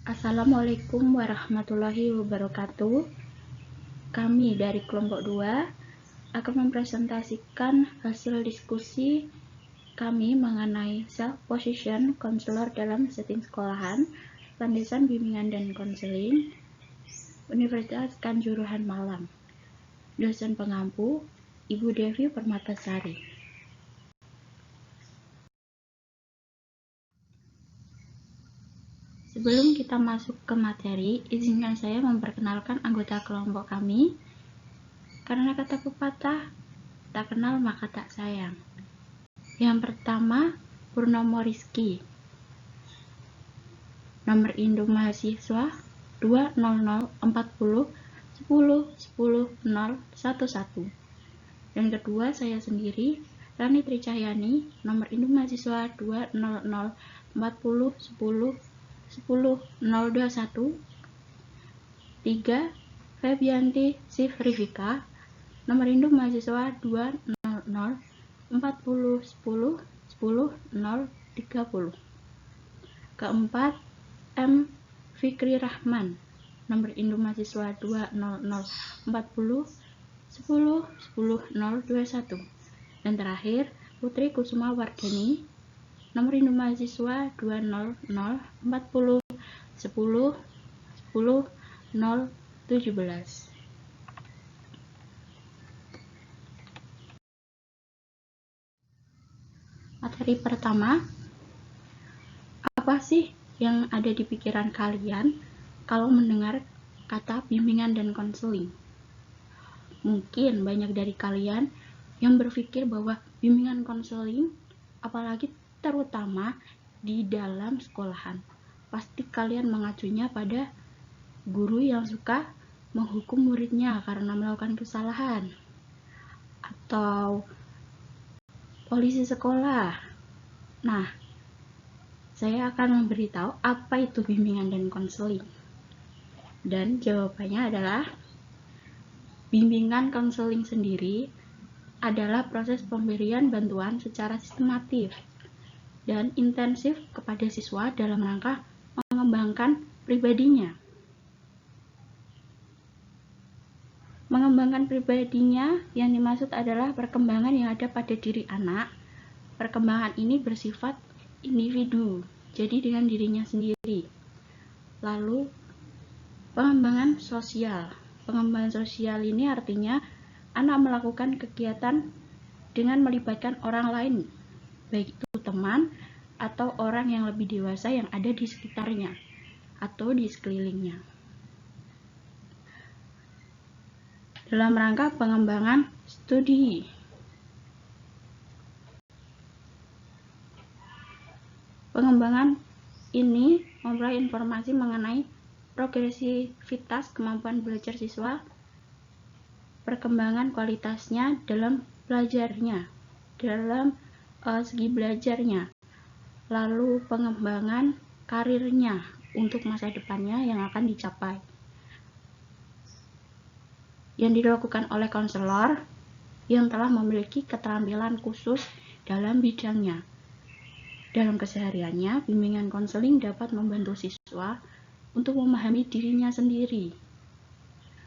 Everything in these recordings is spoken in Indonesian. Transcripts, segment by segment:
Assalamualaikum warahmatullahi wabarakatuh. Kami dari kelompok 2 akan mempresentasikan hasil diskusi kami mengenai self-position konselor dalam setting sekolahan, landasan bimbingan dan konseling, Universitas Kanjuruhan Malang. Dosen pengampu, Ibu Devi Permatasari. Sebelum kita masuk ke materi, izinkan saya memperkenalkan anggota kelompok kami. Karena kata pepatah, tak kenal maka tak sayang. Yang pertama, Purnomo Rizky. Nomor induk mahasiswa 20040101011. Dan kedua, saya sendiri, Rani Tricahyani, nomor induk mahasiswa 2004010101021. 3. Febianti Sifrivika, nomor induk mahasiswa 2004010101030. Keempat, M. Fikri Rahman, nomor induk mahasiswa 2004010101021. Dan terakhir, Putri Kusuma Wardani, nomor induk mahasiswa 2004010101017. Materi pertama, apa sih yang ada di pikiran kalian kalau mendengar kata bimbingan dan konseling? Mungkin banyak dari kalian yang berpikir bahwa bimbingan konseling, apalagi terutama di dalam sekolahan, pasti kalian mengacunya pada guru yang suka menghukum muridnya karena melakukan kesalahan, atau polisi sekolah. Nah, saya akan memberitahu apa itu bimbingan dan konseling. Dan jawabannya adalah bimbingan konseling sendiri adalah proses pemberian bantuan secara sistematif dan intensif kepada siswa dalam rangka mengembangkan pribadinya. Mengembangkan pribadinya yang dimaksud adalah perkembangan yang ada pada diri anak. Perkembangan ini bersifat individu, jadi dengan dirinya sendiri. Lalu pengembangan sosial. Pengembangan sosial ini artinya anak melakukan kegiatan dengan melibatkan orang lain, baik itu teman atau orang yang lebih dewasa yang ada di sekitarnya atau di sekelilingnya. Dalam rangka pengembangan studi. Pengembangan ini memperoleh informasi mengenai progresivitas kemampuan belajar siswa, perkembangan kualitasnya dalam belajarnya, dalam segi belajarnya, lalu pengembangan karirnya untuk masa depannya yang akan dicapai. Yang dilakukan oleh konselor yang telah memiliki keterampilan khusus dalam bidangnya. Dalam kesehariannya, bimbingan konseling dapat membantu siswa untuk memahami dirinya sendiri,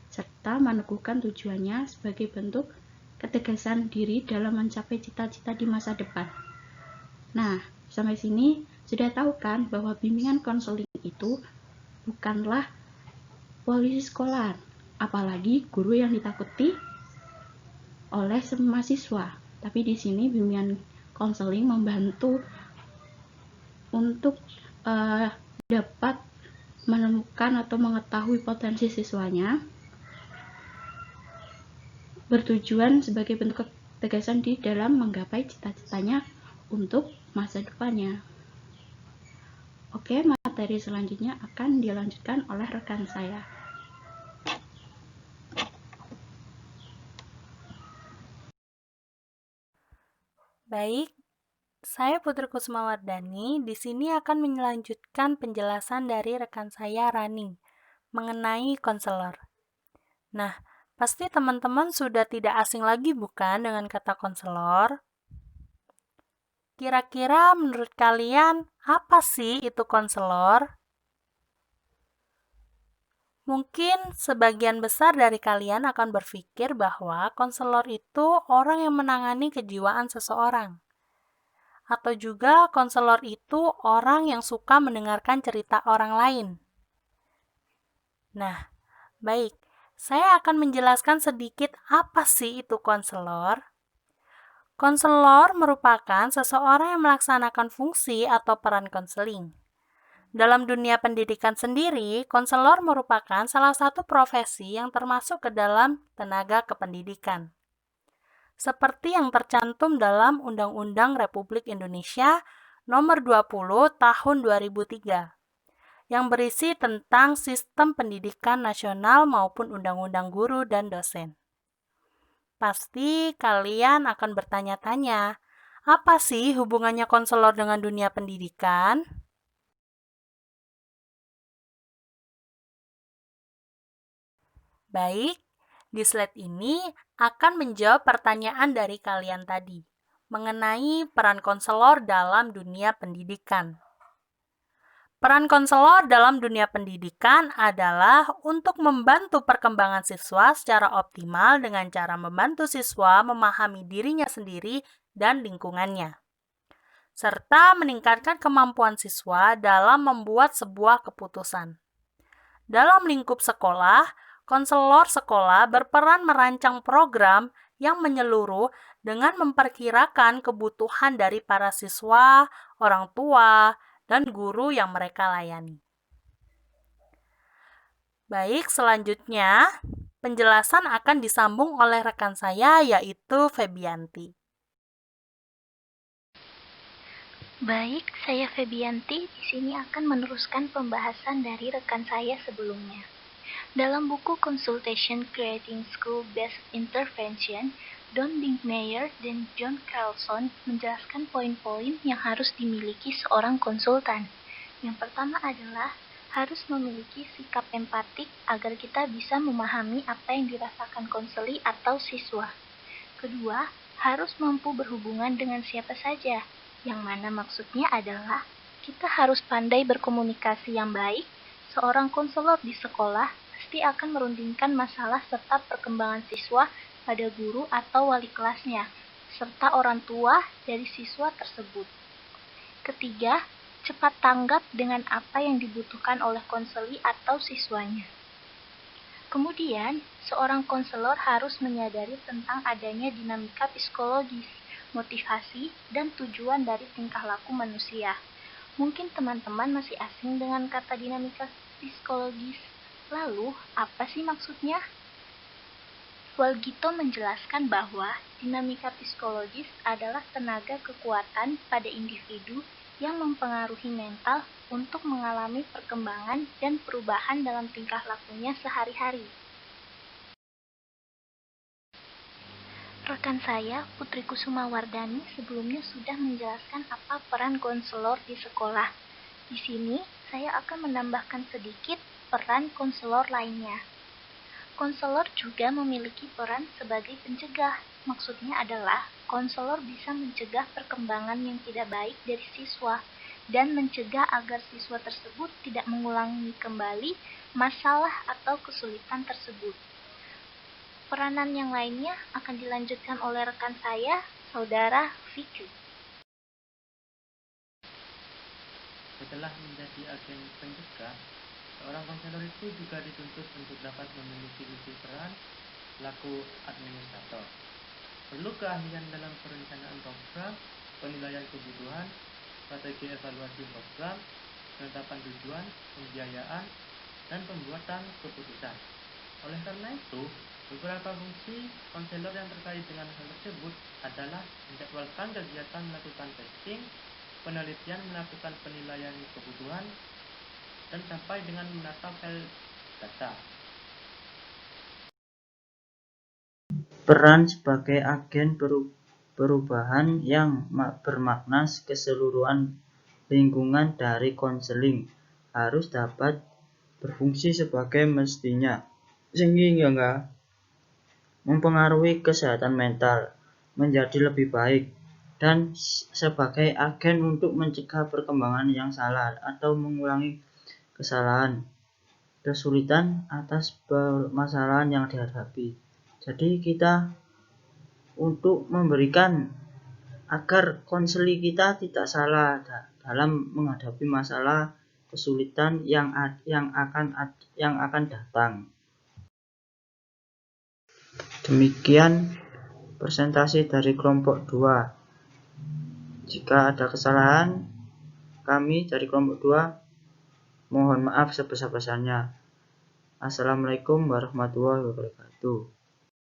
serta meneguhkan tujuannya sebagai bentuk ketegasan diri dalam mencapai cita-cita di masa depan. Nah, sampai sini sudah tahu kan bahwa bimbingan konseling itu bukanlah polisi sekolah, apalagi guru yang ditakuti oleh semua siswa. Tapi di sini bimbingan konseling membantu untuk dapat menemukan atau mengetahui potensi siswanya, bertujuan sebagai bentuk ketegasan di dalam menggapai cita-citanya untuk masa depannya. Oke, materi selanjutnya akan dilanjutkan oleh rekan saya. Baik, saya Putri Kusuma Wardani. Di sini akan melanjutkan penjelasan dari rekan saya Rani mengenai konselor. Nah, pasti teman-teman sudah tidak asing lagi bukan dengan kata konselor? Kira-kira menurut kalian apa sih itu konselor? Mungkin sebagian besar dari kalian akan berpikir bahwa konselor itu orang yang menangani kejiwaan seseorang. Atau juga konselor itu orang yang suka mendengarkan cerita orang lain. Nah, baik, saya akan menjelaskan sedikit apa sih itu konselor. Konselor merupakan seseorang yang melaksanakan fungsi atau peran konseling. Dalam dunia pendidikan sendiri, konselor merupakan salah satu profesi yang termasuk ke dalam tenaga kependidikan. Seperti yang tercantum dalam Undang-Undang Republik Indonesia Nomor 20 Tahun 2003, yang berisi tentang sistem pendidikan nasional maupun Undang-Undang Guru dan Dosen. Pasti kalian akan bertanya-tanya, apa sih hubungannya konselor dengan dunia pendidikan? Baik, di slide ini akan menjawab pertanyaan dari kalian tadi mengenai peran konselor dalam dunia pendidikan. Peran konselor dalam dunia pendidikan adalah untuk membantu perkembangan siswa secara optimal dengan cara membantu siswa memahami dirinya sendiri dan lingkungannya, serta meningkatkan kemampuan siswa dalam membuat sebuah keputusan. Dalam lingkup sekolah, konselor sekolah berperan merancang program yang menyeluruh dengan memperkirakan kebutuhan dari para siswa, orang tua, dan guru yang mereka layani. Baik, selanjutnya penjelasan akan disambung oleh rekan saya yaitu Febianti. Baik, saya Febianti di sini akan meneruskan pembahasan dari rekan saya sebelumnya. Dalam buku Consultation Creating School-Based Intervention, Don Dinkmeyer dan John Carlson menjelaskan poin-poin yang harus dimiliki seorang konsultan. Yang pertama adalah harus memiliki sikap empatik agar kita bisa memahami apa yang dirasakan konseli atau siswa. Kedua, harus mampu berhubungan dengan siapa saja, yang mana maksudnya adalah kita harus pandai berkomunikasi yang baik. Seorang konselor di sekolah pasti akan merundingkan masalah serta perkembangan siswa pada guru atau wali kelasnya, serta orang tua dari siswa tersebut. Ketiga, cepat tanggap dengan apa yang dibutuhkan oleh konseli atau siswanya. Kemudian, seorang konselor harus menyadari tentang adanya dinamika psikologis, motivasi, dan tujuan dari tingkah laku manusia. Mungkin teman-teman masih asing dengan kata dinamika psikologis. Lalu, apa sih maksudnya? Walgito menjelaskan bahwa dinamika psikologis adalah tenaga kekuatan pada individu yang mempengaruhi mental untuk mengalami perkembangan dan perubahan dalam tingkah lakunya sehari-hari. Rekan saya, Putri Kusuma Wardani, sebelumnya sudah menjelaskan apa peran konselor di sekolah. Di sini, saya akan menambahkan sedikit peran konselor lainnya. Konselor juga memiliki peran sebagai pencegah. Maksudnya adalah, konselor bisa mencegah perkembangan yang tidak baik dari siswa dan mencegah agar siswa tersebut tidak mengulangi kembali masalah atau kesulitan tersebut. Peranan yang lainnya akan dilanjutkan oleh rekan saya, Saudara Vicky. Setelah menjadi agen pencegah, seorang konselor itu juga dituntut untuk dapat memiliki visi peran selaku administrator. Perlu keahlian dalam perencanaan program, penilaian kebutuhan, strategi evaluasi program, penetapan tujuan, pembiayaan, dan pembuatan keputusan. Oleh karena itu, beberapa fungsi konselor yang terkait dengan hal tersebut adalah menjadwalkan kegiatan melakukan testing, penelitian melakukan penilaian kebutuhan, dan sampai dengan menata file data. Peran sebagai agen perubahan yang bermakna keseluruhan lingkungan dari konseling harus dapat berfungsi sebagai mestinya, sehingga mempengaruhi kesehatan mental menjadi lebih baik, dan sebagai agen untuk mencegah perkembangan yang salah atau mengulangi kesalahan. kesulitan atas permasalahan yang dihadapi. Jadi kita untuk memberikan agar konseling kita tidak salah dalam menghadapi masalah kesulitan yang akan datang. Demikian presentasi dari kelompok 2. Jika ada kesalahan, kami dari kelompok 2 mohon maaf sebesar-besarnya. Assalamualaikum warahmatullahi wabarakatuh.